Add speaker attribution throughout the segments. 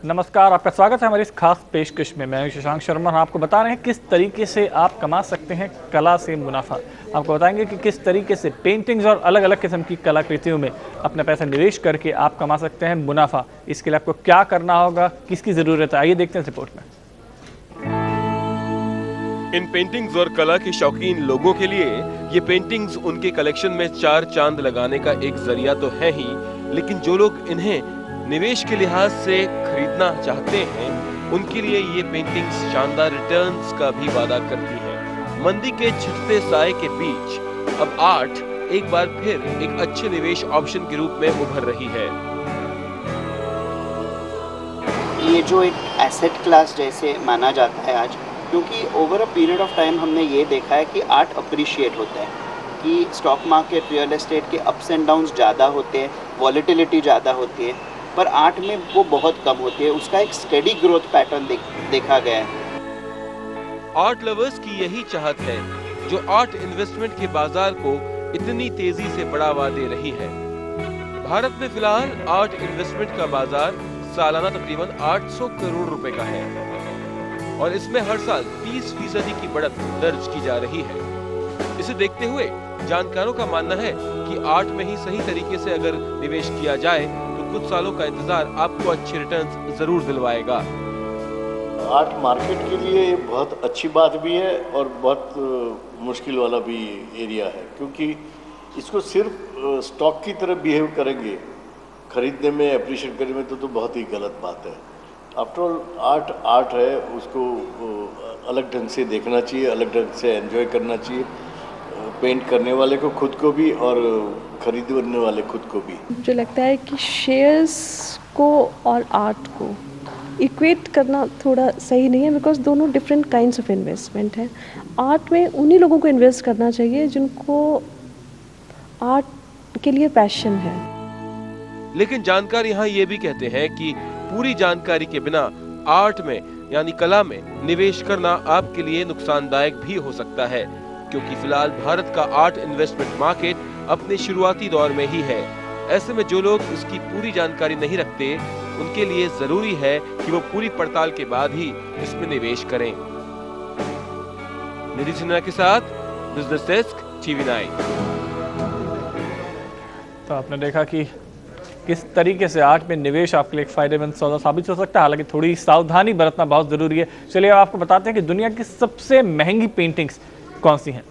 Speaker 1: नमस्कार, आपका स्वागत है हमारी इस खास पेशकश में। मैं शशांक शर्मा, आपको बता रहे हैं किस तरीके से आप कमा सकते हैं कला से मुनाफा। आपको बताएंगे कि किस तरीके से पेंटिंग्स और अलग अलग किस्म की कलाकृतियों में अपना पैसा निवेश करके आप कमा सकते हैं मुनाफा। इसके लिए आपको क्या करना होगा, किसकी ज़रूरत है, आइए देखते हैं इस रिपोर्ट में।
Speaker 2: इन पेंटिंग्स और कला के शौकीन लोगों के लिए ये पेंटिंग्स उनके कलेक्शन में चार चांद लगाने का एक जरिया तो है ही, लेकिन जो लोग इन्हें निवेश के लिहाज से खरीदना चाहते हैं उनके लिए ये पेंटिंग्स शानदार रिटर्न्स का भी वादा करती हैं। मंदी के छिटते साए के बीच अब आर्ट एक बार फिर एक अच्छे निवेश ऑप्शन के रूप में उभर रही है।
Speaker 3: ये जो एक एसेट क्लास जैसे माना जाता है आज, क्योंकि over a period of time हमने ये देखा है कि आर्ट अप्रिशिएट होता है, कि स्टॉक मार्केट, रियल एस्टेट के अप्स एंड डाउन्स ज़्यादा होते हैं, वॉलेटिलिटी ज़्यादा होती है, पर आर्ट में वो बहुत कम होती है। उसका एक स्टेडी ग्रोथ पैटर्न देखा गया है।
Speaker 2: आर्ट लवर्स की यही चाहत है जो आर्ट इन्वेस्टमेंट के बाजार को इतनी तेजी से बढ़ावा दे रही है। भारत में फिलहाल आर्ट इन्वेस्टमेंट का बाजार सालाना तकरीबन 800 करोड़ रुपए का है और इसमें हर साल 30% की बढ़त दर्ज की जा रही है। इसे देखते हुए जानकारों का मानना है कि आर्ट में ही सही तरीके से अगर निवेश किया जाए तो कुछ सालों का इंतजार आपको अच्छे रिटर्न्स जरूर दिलवाएगा।
Speaker 4: आर्ट मार्केट के लिए बहुत अच्छी बात भी है और बहुत मुश्किल वाला भी एरिया है, क्योंकि इसको सिर्फ स्टॉक की तरह बिहेव करेंगे, खरीदने में, अप्रिशिएट करने में तो बहुत ही गलत बात है। आफ्टर ऑल आर्ट है, उसको अलग ढंग से देखना चाहिए, अलग ढंग से एंजॉय करना चाहिए, पेंट करने वाले को खुद को भी और खरीदने वाले खुद को भी।
Speaker 5: मुझे लगता है कि शेयर्स को और आर्ट को इक्वेट करना थोड़ा सही नहीं है, बिकॉज दोनों डिफरेंट काइंड्स ऑफ इन्वेस्टमेंट हैं। आर्ट में उन्हीं लोगों को इन्वेस्ट करना चाहिए जिनको आर्ट के लिए पैशन है।
Speaker 2: लेकिन जानकार यहाँ ये भी कहते हैं कि पूरी जानकारी के बिना आर्ट में यानी कला में निवेश करना आपके लिए नुकसानदायक भी हो सकता है, क्योंकि फिलहाल भारत का आर्ट इन्वेस्टमेंट मार्केट अपने शुरुआती दौर में ही है। ऐसे में जो लोग इसकी पूरी जानकारी नहीं रखते उनके लिए जरूरी है कि वो पूरी पड़ताल के बाद ही इसमें निवेश करें। निधि सिन्हा के साथ बिजनेस डेस्क, TV9।
Speaker 1: तो आपने देखा कि किस तरीके से आर्ट में निवेश आपके लिए एक फायदेमंद सौदा साबित हो सकता है, हालांकि थोड़ी सावधानी बरतना बहुत ज़रूरी है। चलिए अब आपको बताते हैं कि दुनिया की सबसे महंगी पेंटिंग्स कौन सी हैं।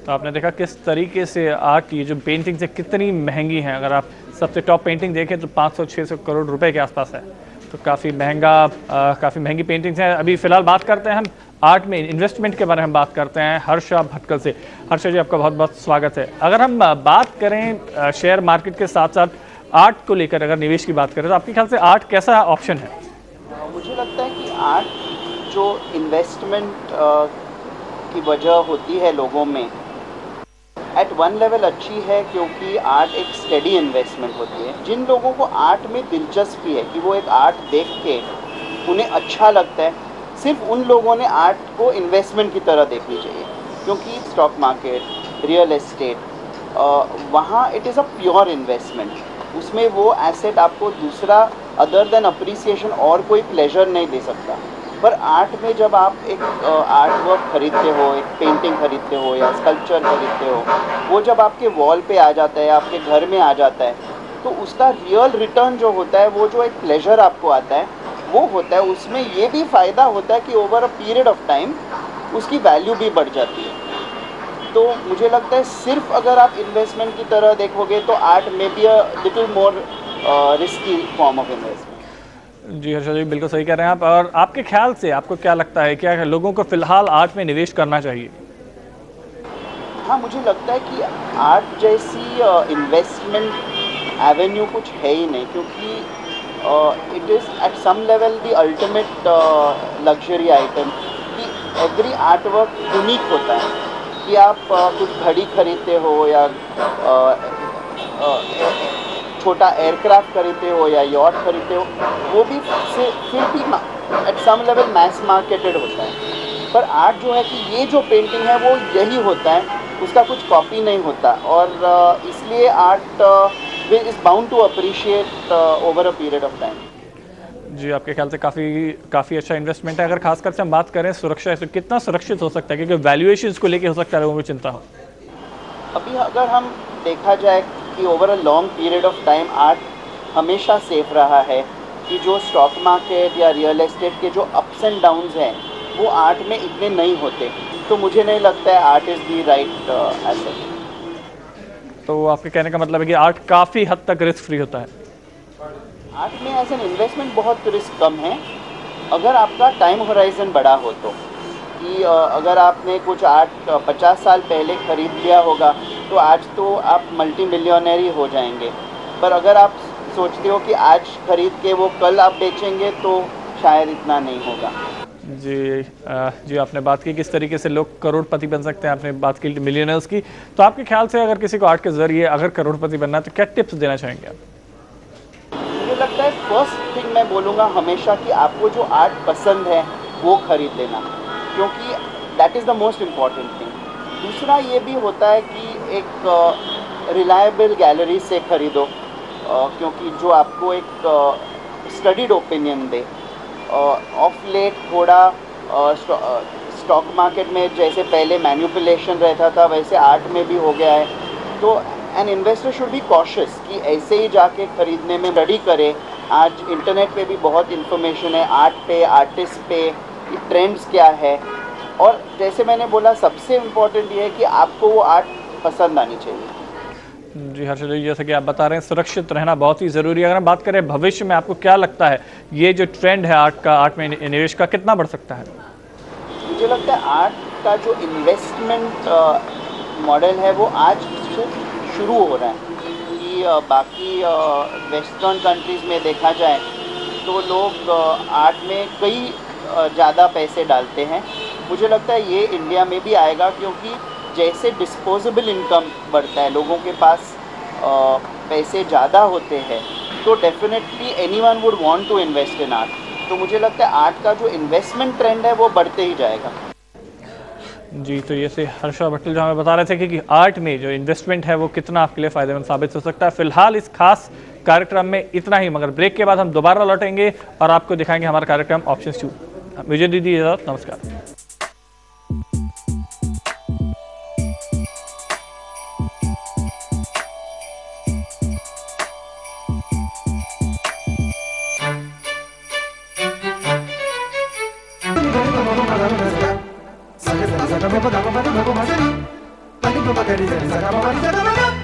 Speaker 1: तो आपने देखा किस तरीके से आर्ट की जो पेंटिंग्स है कितनी महंगी हैं। अगर आप सबसे टॉप पेंटिंग देखें तो 500-600 करोड़ रुपए के आसपास है। तो काफ़ी महंगी पेंटिंग्स हैं। अभी फ़िलहाल बात करते हैं हम आर्ट में इन्वेस्टमेंट के बारे में बात करते हैं हर्षा भटकल से। हर्षा जी, आपका बहुत बहुत स्वागत है। अगर हम बात करें शेयर मार्केट के साथ साथ आर्ट को लेकर अगर निवेश की बात करें तो आपके ख्याल से आर्ट कैसा ऑप्शन है?
Speaker 3: मुझे लगता है कि आर्ट जो इन्वेस्टमेंट की वजह होती है लोगों में, एट वन लेवल अच्छी है क्योंकि आर्ट एक स्टडी इन्वेस्टमेंट होती है। जिन लोगों को आर्ट में दिलचस्पी है कि वो एक आर्ट देख के उन्हें अच्छा लगता है, सिर्फ उन लोगों ने आर्ट को इन्वेस्टमेंट की तरह देखनी चाहिए। क्योंकि स्टॉक मार्केट, रियल एस्टेट, वहाँ it is a pure investment. उसमें वो एसेट आपको दूसरा अदर देन अप्रिसिएशन और कोई प्लेजर नहीं दे सकता। पर आर्ट में जब आप एक आर्ट वर्क खरीदते हो, एक पेंटिंग खरीदते हो या स्कल्पचर खरीदते हो, वो जब आपके वॉल पे आ जाता है, आपके घर में आ जाता है, तो उसका रियल रिटर्न जो होता है, वो जो एक प्लेजर आपको आता है वो होता है। उसमें ये भी फ़ायदा होता है कि over a period of time उसकी वैल्यू भी बढ़ जाती है। तो मुझे लगता है सिर्फ अगर आप इन्वेस्टमेंट की तरह देखोगे तो आर्ट में be a little more risky form of investment.
Speaker 1: जी हर्षा जी, बिल्कुल सही कह रहे हैं आप। और आपके ख्याल से आपको क्या लगता है, क्या लोगों को फ़िलहाल आर्ट में निवेश करना चाहिए?
Speaker 3: हाँ, मुझे लगता है कि आर्ट जैसी इन्वेस्टमेंट एवेन्यू कुछ है ही नहीं, क्योंकि it is at some level the ultimate luxury item. कि एवरी आर्ट वर्क यूनिक होता है। कि आप कुछ घड़ी खरीदते हो या छोटा एयरक्राफ्ट खरीदते हो या यॉट खरीदते हो, वो भी फिर भी at some level mass marketed होता है। पर आर्ट जो है कि ये जो पेंटिंग है वो यही होता है, उसका कुछ कॉपी नहीं होता। और इसलिए art is bound to appreciate over a period of time.
Speaker 1: जी, आपके ख्याल से काफ़ी अच्छा इन्वेस्टमेंट है। अगर खासकर से हम बात करें सुरक्षा, तो कितना सुरक्षित हो सकता है, क्योंकि वैल्यूएशंस को लेके हो सकता है लोगों को चिंता हो?
Speaker 3: अभी अगर हम देखा जाए कि over a long period of time art हमेशा सेफ रहा है। कि जो स्टॉक मार्केट या रियल एस्टेट के जो अप्स एंड डाउन्स हैं वो आर्ट में इतने नहीं होते। तो मुझे नहीं लगता है art is the right asset.
Speaker 1: तो आपके कहने का मतलब है कि आर्ट काफ़ी हद तक रिस्क फ्री होता है?
Speaker 3: आर्ट में एज एन इन्वेस्टमेंट बहुत रिस्क कम है अगर आपका टाइम होराइजन बड़ा हो तो। कि अगर आपने कुछ आर्ट 50 साल पहले ख़रीद लिया होगा तो आज तो आप मल्टी मिलियनर ही हो जाएंगे। पर अगर आप सोचते हो कि आज खरीद के वो कल आप बेचेंगे तो शायद इतना नहीं होगा।
Speaker 1: जी आपने बात की किस तरीके से लोग करोड़पति बन सकते हैं, आपने बात की मिलियनर्स की। तो आपके ख्याल से अगर किसी को आर्ट के ज़रिए अगर करोड़पति बनना है तो क्या टिप्स देना चाहेंगे आप?
Speaker 3: मुझे लगता है फर्स्ट थिंग मैं बोलूँगा हमेशा कि आपको जो आर्ट पसंद है वो ख़रीद लेना, क्योंकि that is the most important thing. दूसरा ये भी होता है कि एक रिलायबल गैलरी से ख़रीदो, क्योंकि जो आपको एक स्टडीड ओपिनियन दे। ऑफ लेट थोड़ा स्टॉक मार्केट में जैसे पहले मैनिपुलेशन रहता था वैसे आर्ट में भी हो गया है। तो an investor should be cautious कि ऐसे ही जाके ख़रीदने में स्टडी करे। आज इंटरनेट पे भी बहुत इन्फॉर्मेशन है आर्ट पे, आर्टिस्ट पे, ट्रेंड्स क्या है। और जैसे मैंने बोला सबसे इम्पोर्टेंट ये है कि आपको वो आर्ट पसंद आनी चाहिए।
Speaker 1: जी हर्षद जी, जैसे कि आप बता रहे हैं सुरक्षित रहना बहुत ही ज़रूरी है। अगर हम बात करें भविष्य में आपको क्या लगता है ये जो ट्रेंड है आर्ट में निवेश का कितना बढ़ सकता है?
Speaker 3: मुझे लगता है आर्ट का जो इन्वेस्टमेंट मॉडल है वो आज से शुरू हो रहा है। कि बाकी वेस्टर्न कंट्रीज़ में देखा जाए तो लोग आर्ट में कई ज़्यादा पैसे डालते हैं। मुझे लगता है ये इंडिया में भी आएगा, क्योंकि जैसे डिस्पोजेबल इनकम बढ़ता है, लोगों के पास पैसे ज़्यादा होते हैं, तो definitely anyone would want to invest in art. तो मुझे लगता है आर्ट का जो इन्वेस्टमेंट ट्रेंड है वो बढ़ते ही जाएगा।
Speaker 1: जी, तो ये से हर्षा भट्टल जो हमें बता रहे थे कि आर्ट में जो इन्वेस्टमेंट है वो कितना आपके लिए फ़ायदेमंद साबित हो सकता है। फिलहाल इस खास कार्यक्रम में इतना ही, मगर ब्रेक के बाद हम दोबारा लौटेंगे और आपको दिखाएंगे हमारा कार्यक्रम ऑप्शंस 2। मुझे दीजिए इजाज़त, नमस्कार।
Speaker 6: Saca,